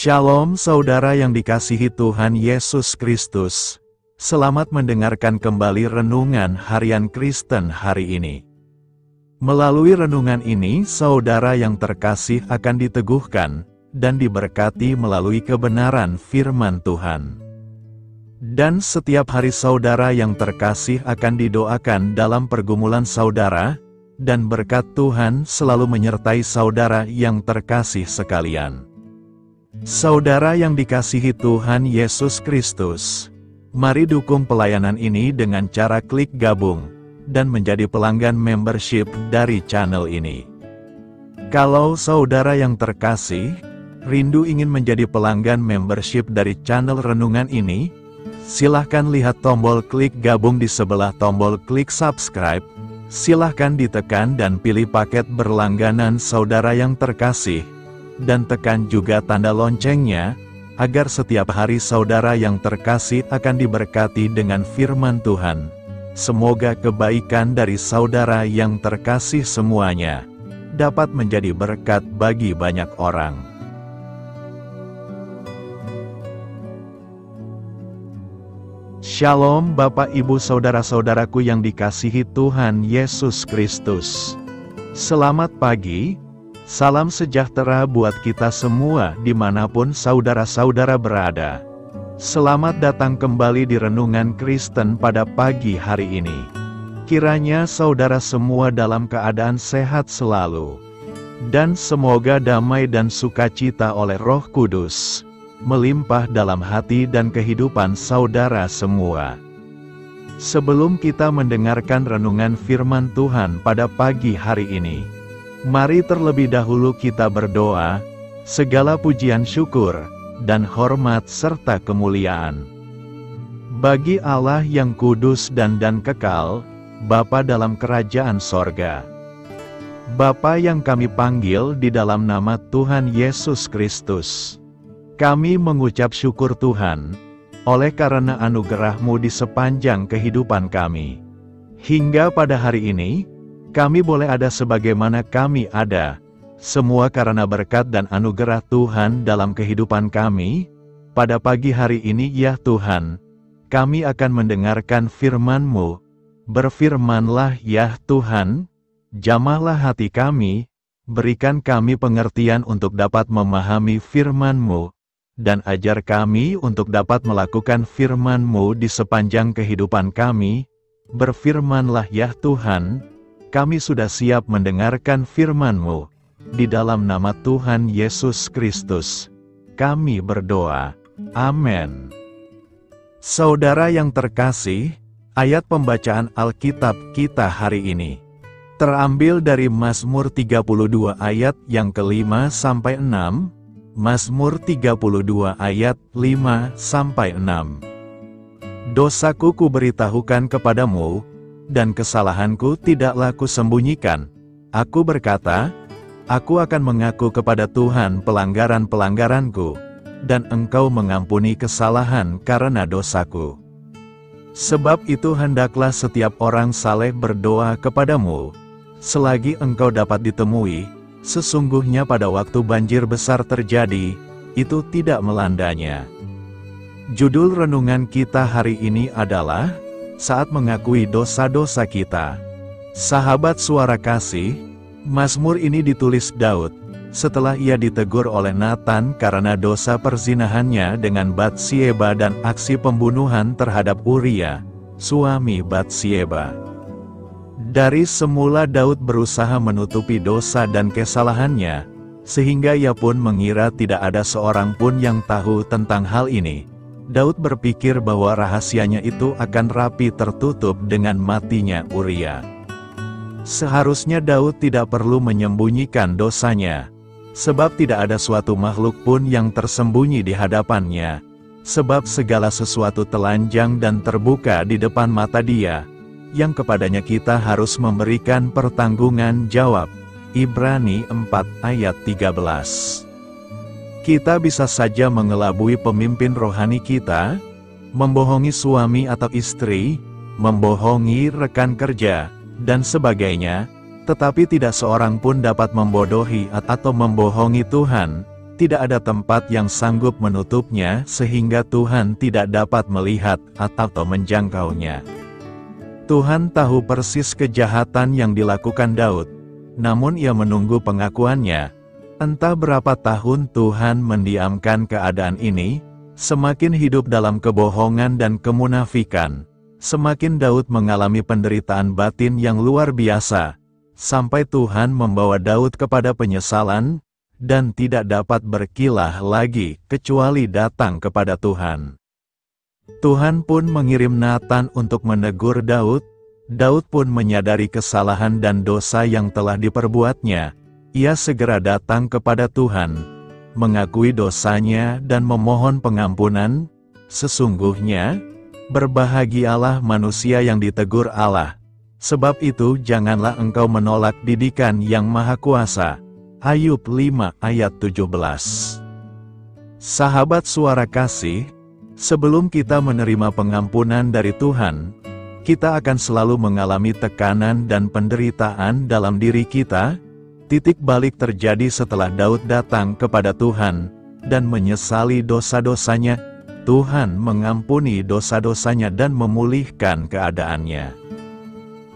Shalom saudara yang dikasihi Tuhan Yesus Kristus. Selamat mendengarkan kembali renungan harian Kristen hari ini. Melalui renungan ini, saudara yang terkasih akan diteguhkan dan diberkati melalui kebenaran firman Tuhan. Dan setiap hari saudara yang terkasih akan didoakan dalam pergumulan saudara, dan berkat Tuhan selalu menyertai saudara yang terkasih sekalian. Saudara yang dikasihi Tuhan Yesus Kristus, mari dukung pelayanan ini dengan cara klik gabung dan menjadi pelanggan membership dari channel ini. Kalau saudara yang terkasih, rindu ingin menjadi pelanggan membership dari channel renungan ini, silahkan lihat tombol klik gabung di sebelah tombol klik subscribe, silahkan ditekan dan pilih paket berlangganan saudara yang terkasih, dan tekan juga tanda loncengnya, agar setiap hari saudara yang terkasih akan diberkati dengan firman Tuhan. Semoga kebaikan dari saudara yang terkasih semuanya dapat menjadi berkat bagi banyak orang. Shalom Bapak Ibu Saudara-saudaraku yang dikasihi Tuhan Yesus Kristus. Selamat pagi. Salam sejahtera buat kita semua dimanapun saudara-saudara berada. Selamat datang kembali di Renungan Kristen pada pagi hari ini. Kiranya saudara semua dalam keadaan sehat selalu. Dan semoga damai dan sukacita oleh Roh Kudus melimpah dalam hati dan kehidupan saudara semua. Sebelum kita mendengarkan renungan firman Tuhan pada pagi hari ini, mari terlebih dahulu kita berdoa. Segala pujian syukur dan hormat serta kemuliaan bagi Allah yang kudus dan kekal, Bapa dalam kerajaan sorga. Bapa yang kami panggil di dalam nama Tuhan Yesus Kristus. Kami mengucap syukur Tuhan, oleh karena anugerah-Mu di sepanjang kehidupan kami. Hingga pada hari ini, kami boleh ada sebagaimana kami ada, semua karena berkat dan anugerah Tuhan dalam kehidupan kami. Pada pagi hari ini ya Tuhan, kami akan mendengarkan firman-Mu. Berfirmanlah ya Tuhan, jamahlah hati kami, berikan kami pengertian untuk dapat memahami firman-Mu, dan ajar kami untuk dapat melakukan firman-Mu di sepanjang kehidupan kami. Berfirmanlah ya Tuhan, kami sudah siap mendengarkan firman-Mu. Di dalam nama Tuhan Yesus Kristus, kami berdoa. Amin. Saudara yang terkasih, ayat pembacaan Alkitab kita hari ini terambil dari Mazmur 32 ayat yang ke-5 sampai 6, Mazmur 32 ayat 5 sampai 6. Dosaku kuberitahukan kepadamu, dan kesalahanku tidaklah kusembunyikan. Aku berkata, aku akan mengaku kepada Tuhan pelanggaran-pelanggaranku, dan Engkau mengampuni kesalahan karena dosaku. Sebab itu hendaklah setiap orang saleh berdoa kepadamu, selagi Engkau dapat ditemui. Sesungguhnya pada waktu banjir besar terjadi, itu tidak melandanya. Judul renungan kita hari ini adalah saat mengakui dosa-dosa kita. Sahabat suara kasih, Mazmur ini ditulis Daud setelah ia ditegur oleh Nathan karena dosa perzinahannya dengan Batsyeba dan aksi pembunuhan terhadap Uria, suami Batsyeba. Dari semula Daud berusaha menutupi dosa dan kesalahannya, sehingga ia pun mengira tidak ada seorang pun yang tahu tentang hal ini. Daud berpikir bahwa rahasianya itu akan rapi tertutup dengan matinya Uria. Seharusnya Daud tidak perlu menyembunyikan dosanya, sebab tidak ada suatu makhluk pun yang tersembunyi di hadapannya, sebab segala sesuatu telanjang dan terbuka di depan mata Dia, yang kepadanya kita harus memberikan pertanggungan jawab. Ibrani 4 ayat 13. Kita bisa saja mengelabui pemimpin rohani kita, membohongi suami atau istri, membohongi rekan kerja, dan sebagainya, tetapi tidak seorang pun dapat membodohi atau membohongi Tuhan, tidak ada tempat yang sanggup menutupnya sehingga Tuhan tidak dapat melihat atau menjangkaunya. Tuhan tahu persis kejahatan yang dilakukan Daud, namun ia menunggu pengakuannya. Entah berapa tahun Tuhan mendiamkan keadaan ini, semakin hidup dalam kebohongan dan kemunafikan, semakin Daud mengalami penderitaan batin yang luar biasa, sampai Tuhan membawa Daud kepada penyesalan, dan tidak dapat berkilah lagi kecuali datang kepada Tuhan. Tuhan pun mengirim Nathan untuk menegur Daud. Daud pun menyadari kesalahan dan dosa yang telah diperbuatnya. Ia segera datang kepada Tuhan, mengakui dosanya dan memohon pengampunan. Sesungguhnya, berbahagialah manusia yang ditegur Allah. Sebab itu janganlah engkau menolak didikan yang Maha Kuasa. Ayub 5 ayat 17. Sahabat Suara Kasih, sebelum kita menerima pengampunan dari Tuhan, kita akan selalu mengalami tekanan dan penderitaan dalam diri kita. Titik balik terjadi setelah Daud datang kepada Tuhan dan menyesali dosa-dosanya. Tuhan mengampuni dosa-dosanya dan memulihkan keadaannya.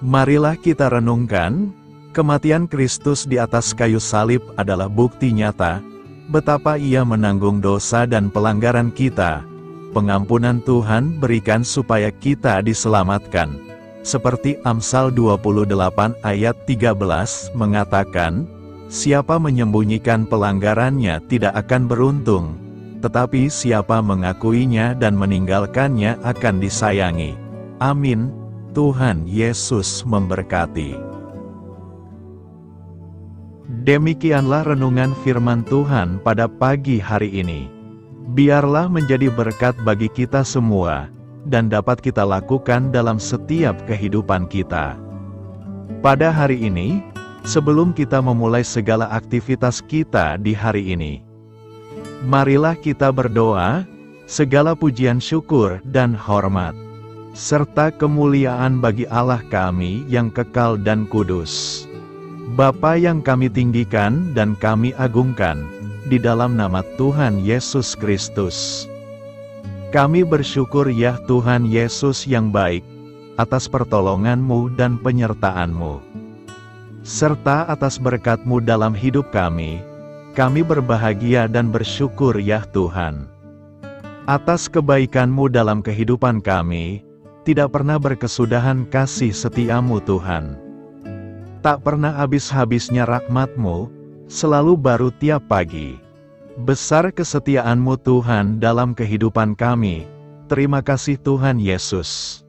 Marilah kita renungkan, kematian Kristus di atas kayu salib adalah bukti nyata betapa Ia menanggung dosa dan pelanggaran kita. Pengampunan Tuhan berikan supaya kita diselamatkan. Seperti Amsal 28 ayat 13 mengatakan, siapa menyembunyikan pelanggarannya tidak akan beruntung, tetapi siapa mengakuinya dan meninggalkannya akan disayangi. Amin. Tuhan Yesus memberkati. Demikianlah renungan firman Tuhan pada pagi hari ini. Biarlah menjadi berkat bagi kita semua, dan dapat kita lakukan dalam setiap kehidupan kita. Pada hari ini, sebelum kita memulai segala aktivitas kita di hari ini, marilah kita berdoa, segala pujian syukur dan hormat, serta kemuliaan bagi Allah kami yang kekal dan kudus. Bapa yang kami tinggikan dan kami agungkan, di dalam nama Tuhan Yesus Kristus. Kami bersyukur ya Tuhan Yesus yang baik, atas pertolongan-Mu dan penyertaan-Mu, serta atas berkat-Mu dalam hidup kami. Kami berbahagia dan bersyukur ya Tuhan. Atas kebaikan-Mu dalam kehidupan kami, tidak pernah berkesudahan kasih setia-Mu Tuhan. Tak pernah habis-habisnya rahmat-Mu, selalu baru tiap pagi. Besar kesetiaan-Mu Tuhan dalam kehidupan kami. Terima kasih Tuhan Yesus.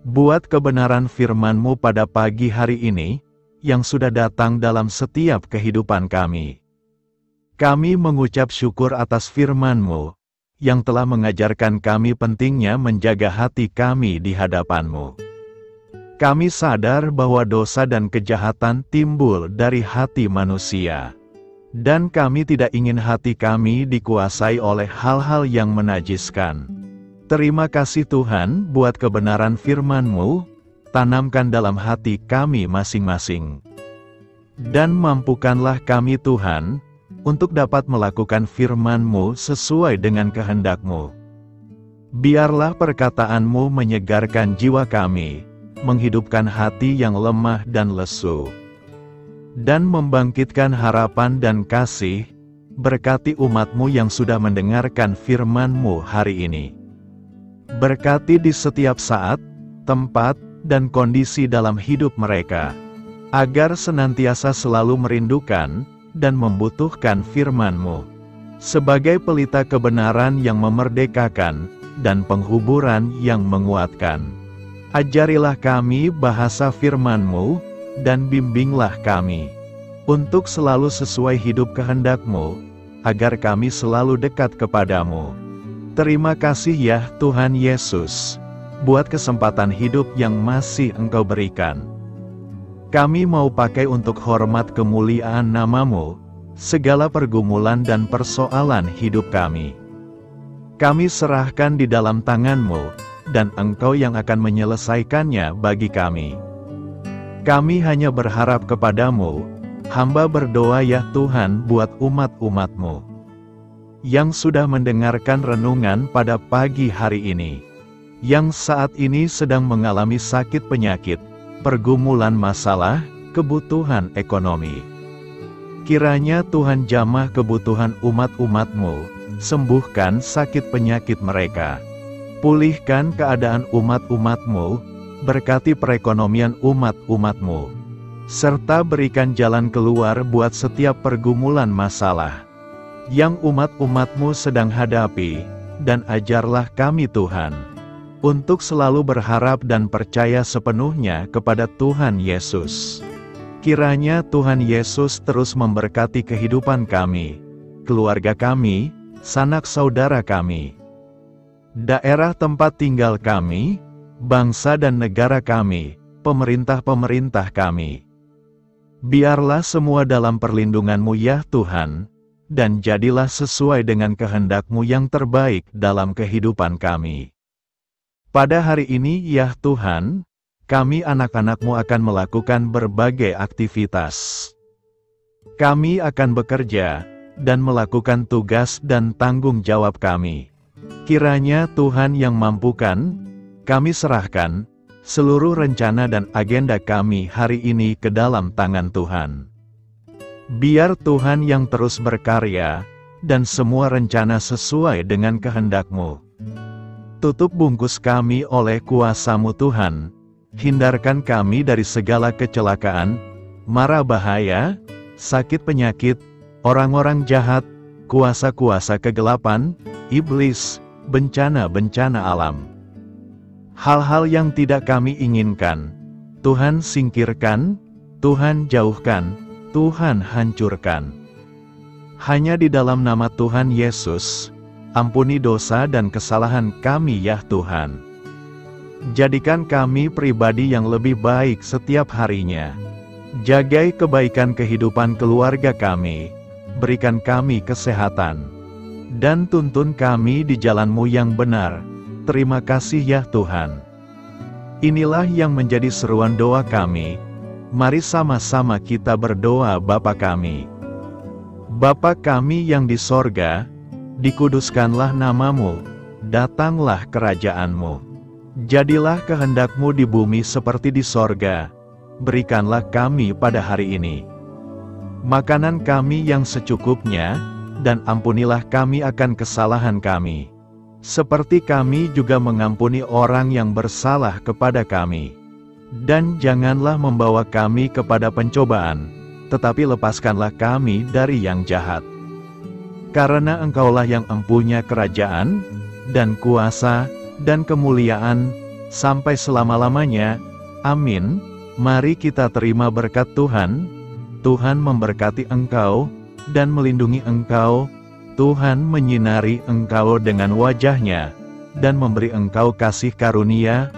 Buat kebenaran firman-Mu pada pagi hari ini, yang sudah datang dalam setiap kehidupan kami. Kami mengucap syukur atas firman-Mu, yang telah mengajarkan kami pentingnya menjaga hati kami di hadapan-Mu. Kami sadar bahwa dosa dan kejahatan timbul dari hati manusia. Dan kami tidak ingin hati kami dikuasai oleh hal-hal yang menajiskan. Terima kasih Tuhan buat kebenaran firman-Mu, tanamkan dalam hati kami masing-masing. Dan mampukanlah kami Tuhan, untuk dapat melakukan firman-Mu sesuai dengan kehendak-Mu. Biarlah perkataan-Mu menyegarkan jiwa kami, menghidupkan hati yang lemah dan lesu, dan membangkitkan harapan dan kasih. Berkati umat-Mu yang sudah mendengarkan firman-Mu hari ini. Berkati di setiap saat, tempat, dan kondisi dalam hidup mereka, agar senantiasa selalu merindukan dan membutuhkan firman-Mu, sebagai pelita kebenaran yang memerdekakan, dan penghuburan yang menguatkan. Ajarilah kami bahasa firman-Mu, dan bimbinglah kami, untuk selalu sesuai hidup kehendak-Mu, agar kami selalu dekat kepadamu. Terima kasih ya Tuhan Yesus, buat kesempatan hidup yang masih Engkau berikan. Kami mau pakai untuk hormat kemuliaan nama-Mu, segala pergumulan dan persoalan hidup kami. Kami serahkan di dalam tangan-Mu, dan Engkau yang akan menyelesaikannya bagi kami. Kami hanya berharap kepadamu, hamba berdoa ya Tuhan buat umat-umat-Mu. yang sudah mendengarkan renungan pada pagi hari ini, yang saat ini sedang mengalami sakit penyakit, pergumulan masalah, kebutuhan ekonomi. Kiranya Tuhan jamah kebutuhan umat-umat-Mu, sembuhkan sakit penyakit mereka. Pulihkan keadaan umat-umat-Mu, berkati perekonomian umat-umat-Mu, serta berikan jalan keluar buat setiap pergumulan masalah yang umat-umat-Mu sedang hadapi, dan ajarlah kami Tuhan, untuk selalu berharap dan percaya sepenuhnya kepada Tuhan Yesus. Kiranya Tuhan Yesus terus memberkati kehidupan kami, keluarga kami, sanak saudara kami, daerah tempat tinggal kami, bangsa dan negara kami, pemerintah-pemerintah kami. Biarlah semua dalam perlindungan-Mu ya Tuhan, dan jadilah sesuai dengan kehendak-Mu yang terbaik dalam kehidupan kami. Pada hari ini ya Tuhan, kami anak-anak-Mu akan melakukan berbagai aktivitas. Kami akan bekerja, dan melakukan tugas dan tanggung jawab kami. Kiranya Tuhan yang mampukan, kami serahkan seluruh rencana dan agenda kami hari ini ke dalam tangan Tuhan. Biar Tuhan yang terus berkarya, dan semua rencana sesuai dengan kehendak-Mu. Tutup bungkus kami oleh kuasa-Mu Tuhan, hindarkan kami dari segala kecelakaan, mara bahaya, sakit penyakit, orang-orang jahat, kuasa-kuasa kegelapan, iblis, bencana-bencana alam. Hal-hal yang tidak kami inginkan, Tuhan singkirkan, Tuhan jauhkan, Tuhan hancurkan. Hanya di dalam nama Tuhan Yesus, ampuni dosa dan kesalahan kami ya Tuhan. Jadikan kami pribadi yang lebih baik setiap harinya. Jagai kebaikan kehidupan keluarga kami, berikan kami kesehatan, dan tuntun kami di jalan-Mu yang benar. Terima kasih ya Tuhan. Inilah yang menjadi seruan doa kami. Mari sama-sama kita berdoa. Bapa kami. Bapa kami yang di sorga, dikuduskanlah nama-Mu, datanglah kerajaan-Mu. Jadilah kehendak-Mu di bumi seperti di sorga. Berikanlah kami pada hari ini makanan kami yang secukupnya, dan ampunilah kami akan kesalahan kami, seperti kami juga mengampuni orang yang bersalah kepada kami. Dan janganlah membawa kami kepada pencobaan, tetapi lepaskanlah kami dari yang jahat. Karena Engkaulah yang empunya kerajaan, dan kuasa, dan kemuliaan, sampai selama-lamanya. Amin. Mari kita terima berkat Tuhan. Tuhan memberkati engkau, dan melindungi engkau. Tuhan menyinari engkau dengan wajah-Nya, dan memberi engkau kasih karunia.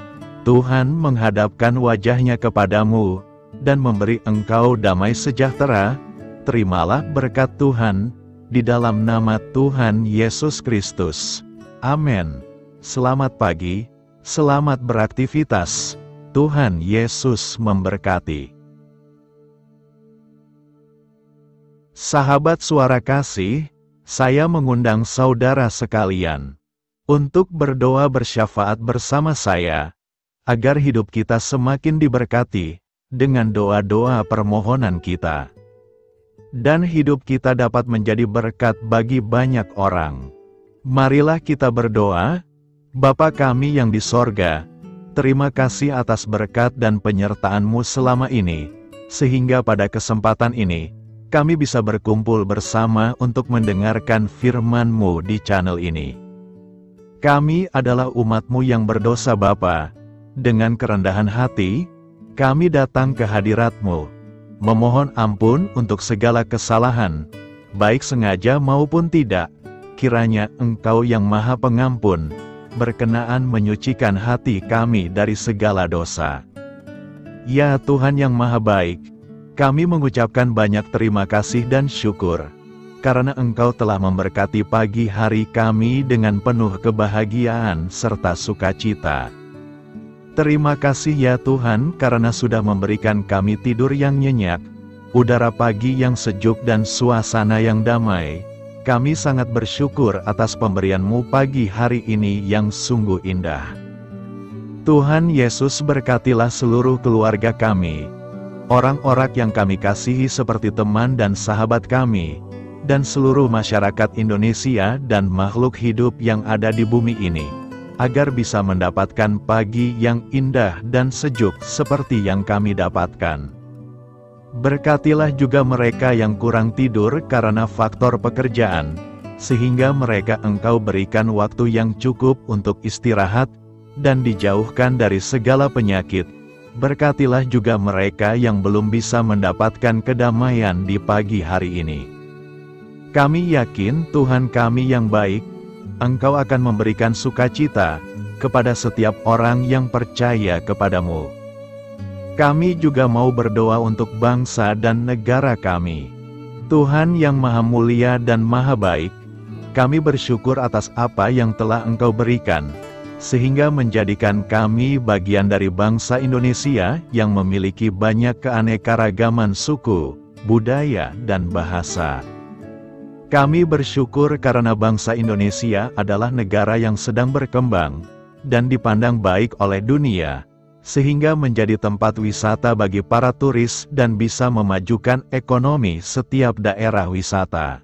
Tuhan menghadapkan wajah-Nya kepadamu, dan memberi engkau damai sejahtera. Terimalah berkat Tuhan, di dalam nama Tuhan Yesus Kristus. Amin. Selamat pagi, selamat beraktivitas. Tuhan Yesus memberkati. Sahabat Suara Kasih, saya mengundang saudara sekalian untuk berdoa bersyafaat bersama saya, agar hidup kita semakin diberkati dengan doa-doa permohonan kita, dan hidup kita dapat menjadi berkat bagi banyak orang. Marilah kita berdoa. Bapa kami yang di sorga, terima kasih atas berkat dan penyertaan-Mu selama ini, sehingga pada kesempatan ini, kami bisa berkumpul bersama untuk mendengarkan firman-Mu di channel ini. Kami adalah umat-Mu yang berdosa Bapa. Dengan kerendahan hati, kami datang ke hadirat-Mu, memohon ampun untuk segala kesalahan, baik sengaja maupun tidak. Kiranya Engkau yang Maha Pengampun, berkenaan menyucikan hati kami dari segala dosa. Ya Tuhan yang Maha Baik, kami mengucapkan banyak terima kasih dan syukur, karena Engkau telah memberkati pagi hari kami dengan penuh kebahagiaan serta sukacita. Terima kasih ya Tuhan karena sudah memberikan kami tidur yang nyenyak, udara pagi yang sejuk dan suasana yang damai. Kami sangat bersyukur atas pemberian-Mu pagi hari ini yang sungguh indah. Tuhan Yesus berkatilah seluruh keluarga kami, orang-orang yang kami kasihi seperti teman dan sahabat kami, dan seluruh masyarakat Indonesia dan makhluk hidup yang ada di bumi ini, agar bisa mendapatkan pagi yang indah dan sejuk seperti yang kami dapatkan. Berkatilah juga mereka yang kurang tidur karena faktor pekerjaan, sehingga mereka Engkau berikan waktu yang cukup untuk istirahat, dan dijauhkan dari segala penyakit. Berkatilah juga mereka yang belum bisa mendapatkan kedamaian di pagi hari ini. Kami yakin Tuhan kami yang baik, Engkau akan memberikan sukacita kepada setiap orang yang percaya kepadamu. Kami juga mau berdoa untuk bangsa dan negara kami. Tuhan yang Maha Mulia dan Maha Baik, kami bersyukur atas apa yang telah Engkau berikan, sehingga menjadikan kami bagian dari bangsa Indonesia yang memiliki banyak keanekaragaman suku, budaya, dan bahasa. Kami bersyukur karena bangsa Indonesia adalah negara yang sedang berkembang, dan dipandang baik oleh dunia, sehingga menjadi tempat wisata bagi para turis dan bisa memajukan ekonomi setiap daerah wisata.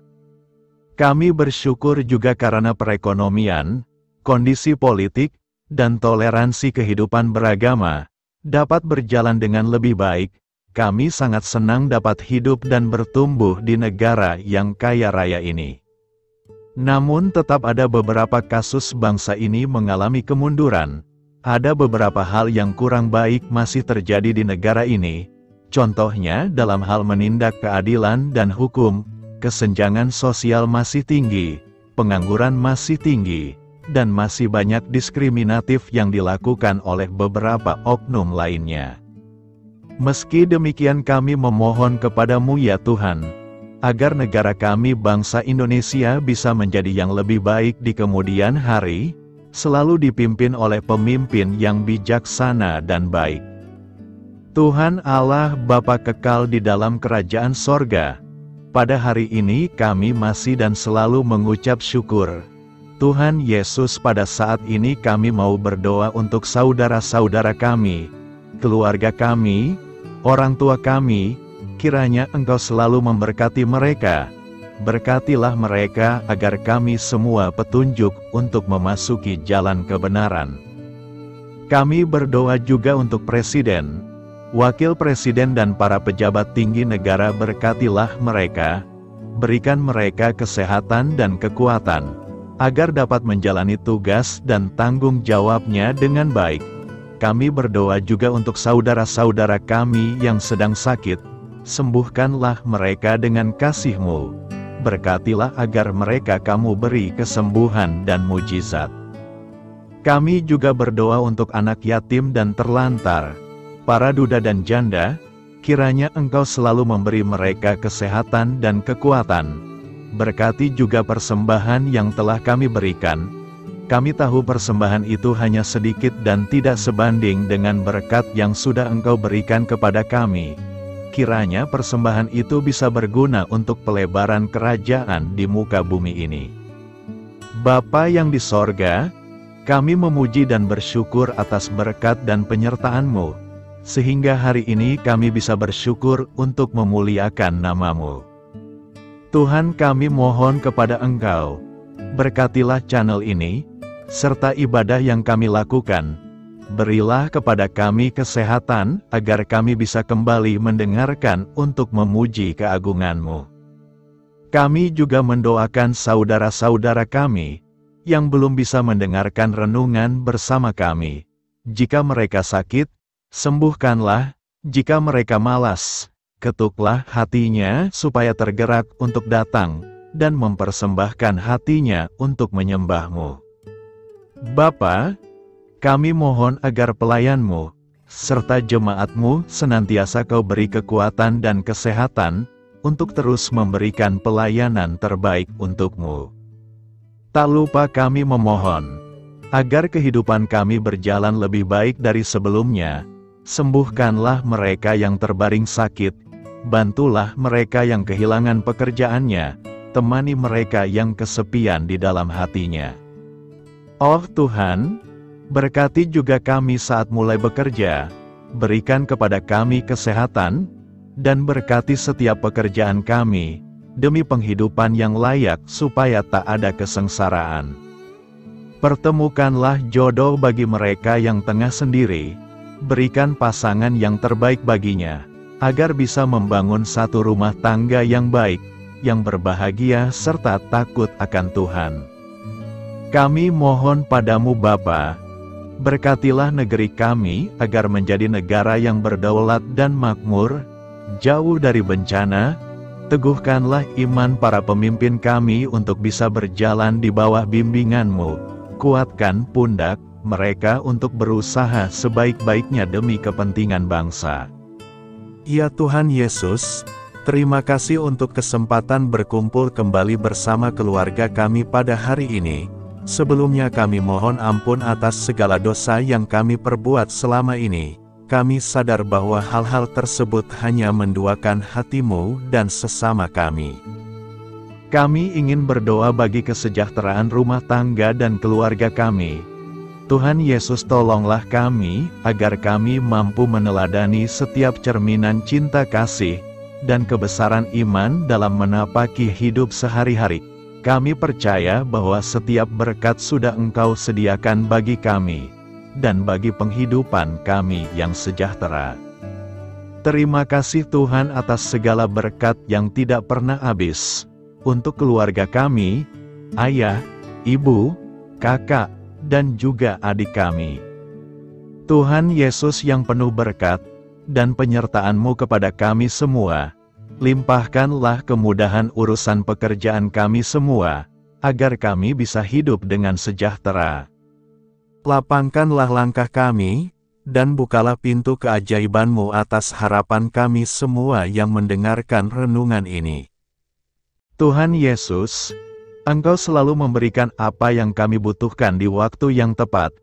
Kami bersyukur juga karena perekonomian, kondisi politik, dan toleransi kehidupan beragama dapat berjalan dengan lebih baik. Kami sangat senang dapat hidup dan bertumbuh di negara yang kaya raya ini. Namun tetap ada beberapa kasus bangsa ini mengalami kemunduran. Ada beberapa hal yang kurang baik masih terjadi di negara ini, contohnya dalam hal menindak keadilan dan hukum, kesenjangan sosial masih tinggi, pengangguran masih tinggi, dan masih banyak diskriminatif yang dilakukan oleh beberapa oknum lainnya. Meski demikian kami memohon kepadamu ya Tuhan, agar negara kami bangsa Indonesia bisa menjadi yang lebih baik di kemudian hari, selalu dipimpin oleh pemimpin yang bijaksana dan baik. Tuhan Allah Bapa kekal di dalam kerajaan sorga, pada hari ini kami masih dan selalu mengucap syukur. Tuhan Yesus, pada saat ini kami mau berdoa untuk saudara-saudara kami, keluarga kami, orang tua kami, kiranya Engkau selalu memberkati mereka. Berkatilah mereka agar kami semua petunjuk untuk memasuki jalan kebenaran. Kami berdoa juga untuk Presiden, Wakil Presiden dan para pejabat tinggi negara. Berkatilah mereka, berikan mereka kesehatan dan kekuatan, agar dapat menjalani tugas dan tanggung jawabnya dengan baik. Kami berdoa juga untuk saudara-saudara kami yang sedang sakit, sembuhkanlah mereka dengan kasih-Mu. Berkatilah agar mereka Kamu beri kesembuhan dan mujizat. Kami juga berdoa untuk anak yatim dan terlantar, para duda dan janda, kiranya Engkau selalu memberi mereka kesehatan dan kekuatan. Berkati juga persembahan yang telah kami berikan. Kami tahu persembahan itu hanya sedikit dan tidak sebanding dengan berkat yang sudah Engkau berikan kepada kami. Kiranya persembahan itu bisa berguna untuk pelebaran kerajaan di muka bumi ini. Bapa yang di sorga, kami memuji dan bersyukur atas berkat dan penyertaan-Mu, sehingga hari ini kami bisa bersyukur untuk memuliakan nama-Mu. Tuhan, kami mohon kepada Engkau, berkatilah channel ini, serta ibadah yang kami lakukan. Berilah kepada kami kesehatan, agar kami bisa kembali mendengarkan untuk memuji keagungan-Mu. Kami juga mendoakan saudara-saudara kami, yang belum bisa mendengarkan renungan bersama kami. Jika mereka sakit, sembuhkanlah. Jika mereka malas, ketuklah hatinya supaya tergerak untuk datang, dan mempersembahkan hatinya untuk menyembah-Mu. Bapa, kami mohon agar pelayan-Mu, serta jemaat-Mu senantiasa Kau beri kekuatan dan kesehatan, untuk terus memberikan pelayanan terbaik untuk-Mu. Tak lupa kami memohon, agar kehidupan kami berjalan lebih baik dari sebelumnya. Sembuhkanlah mereka yang terbaring sakit, bantulah mereka yang kehilangan pekerjaannya, temani mereka yang kesepian di dalam hatinya. Oh Tuhan, berkati juga kami saat mulai bekerja, berikan kepada kami kesehatan, dan berkati setiap pekerjaan kami, demi penghidupan yang layak supaya tak ada kesengsaraan. Pertemukanlah jodoh bagi mereka yang tengah sendiri, berikan pasangan yang terbaik baginya, agar bisa membangun satu rumah tangga yang baik, yang berbahagia serta takut akan Tuhan. Kami mohon padamu Bapa, berkatilah negeri kami agar menjadi negara yang berdaulat dan makmur, jauh dari bencana. Teguhkanlah iman para pemimpin kami untuk bisa berjalan di bawah bimbingan-Mu. Kuatkan pundak mereka untuk berusaha sebaik-baiknya demi kepentingan bangsa. Ya Tuhan Yesus, terima kasih untuk kesempatan berkumpul kembali bersama keluarga kami pada hari ini. Sebelumnya kami mohon ampun atas segala dosa yang kami perbuat selama ini. Kami sadar bahwa hal-hal tersebut hanya menduakan hati-Mu dan sesama kami. Kami ingin berdoa bagi kesejahteraan rumah tangga dan keluarga kami. Tuhan Yesus, tolonglah kami, agar kami mampu meneladani setiap cerminan cinta kasih, dan kebesaran iman dalam menapaki hidup sehari-hari. Kami percaya bahwa setiap berkat sudah Engkau sediakan bagi kami, dan bagi penghidupan kami yang sejahtera. Terima kasih Tuhan atas segala berkat yang tidak pernah habis, untuk keluarga kami, ayah, ibu, kakak, dan juga adik kami. Tuhan Yesus yang penuh berkat, dan penyertaan-Mu kepada kami semua, limpahkanlah kemudahan urusan pekerjaan kami semua, agar kami bisa hidup dengan sejahtera. Lapangkanlah langkah kami, dan bukalah pintu keajaiban-Mu atas harapan kami semua yang mendengarkan renungan ini. Tuhan Yesus, Engkau selalu memberikan apa yang kami butuhkan di waktu yang tepat,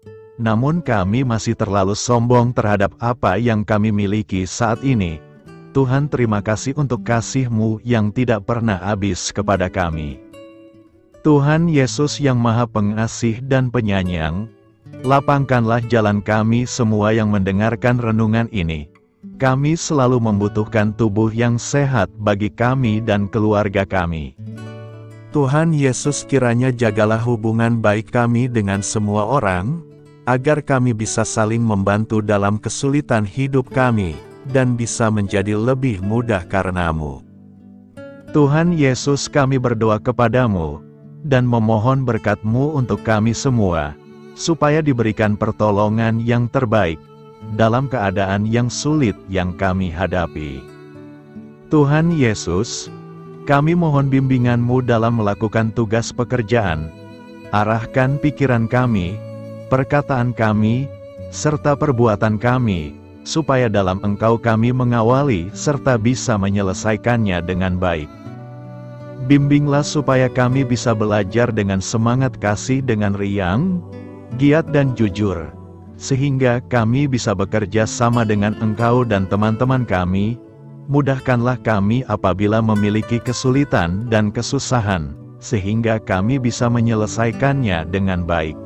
namun kami masih terlalu sombong terhadap apa yang kami miliki saat ini. Tuhan, terima kasih untuk kasih-Mu yang tidak pernah habis kepada kami. Tuhan Yesus yang Maha Pengasih dan Penyayang, lapangkanlah jalan kami semua yang mendengarkan renungan ini. Kami selalu membutuhkan tubuh yang sehat bagi kami dan keluarga kami. Tuhan Yesus, kiranya jagalah hubungan baik kami dengan semua orang, agar kami bisa saling membantu dalam kesulitan hidup kami, dan bisa menjadi lebih mudah karena-Mu. Tuhan Yesus, kami berdoa kepada-Mu, dan memohon berkat-Mu untuk kami semua, supaya diberikan pertolongan yang terbaik, dalam keadaan yang sulit yang kami hadapi. Tuhan Yesus, kami mohon bimbingan-Mu dalam melakukan tugas pekerjaan. Arahkan pikiran kami, perkataan kami, serta perbuatan kami, supaya dalam Engkau kami mengawali serta bisa menyelesaikannya dengan baik. Bimbinglah supaya kami bisa belajar dengan semangat kasih dengan riang, giat dan jujur, sehingga kami bisa bekerja sama dengan Engkau dan teman-teman kami. Mudahkanlah kami apabila memiliki kesulitan dan kesusahan, sehingga kami bisa menyelesaikannya dengan baik.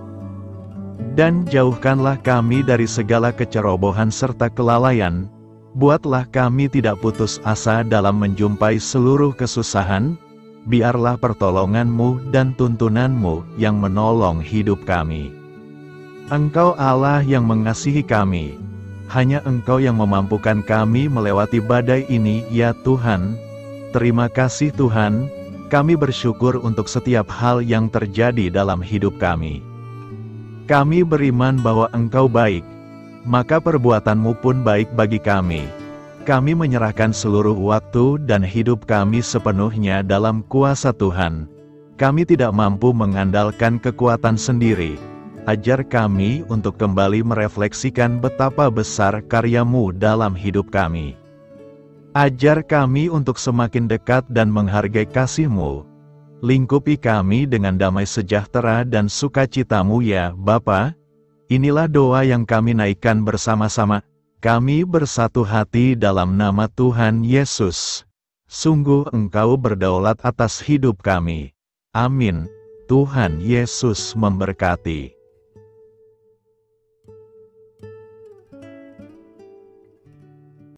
Dan jauhkanlah kami dari segala kecerobohan serta kelalaian. Buatlah kami tidak putus asa dalam menjumpai seluruh kesusahan. Biarlah pertolongan-Mu dan tuntunan-Mu yang menolong hidup kami. Engkau Allah yang mengasihi kami. Hanya Engkau yang memampukan kami melewati badai ini, ya Tuhan. Terima kasih Tuhan, kami bersyukur untuk setiap hal yang terjadi dalam hidup kami. Kami beriman bahwa Engkau baik, maka perbuatan-Mu pun baik bagi kami. Kami menyerahkan seluruh waktu dan hidup kami sepenuhnya dalam kuasa Tuhan. Kami tidak mampu mengandalkan kekuatan sendiri. Ajar kami untuk kembali merefleksikan betapa besar karya-Mu dalam hidup kami. Ajar kami untuk semakin dekat dan menghargai kasih-Mu. Lingkupi kami dengan damai sejahtera dan sukacita-Mu ya Bapa. Inilah doa yang kami naikkan bersama-sama. Kami bersatu hati dalam nama Tuhan Yesus. Sungguh Engkau berdaulat atas hidup kami. Amin. Tuhan Yesus memberkati.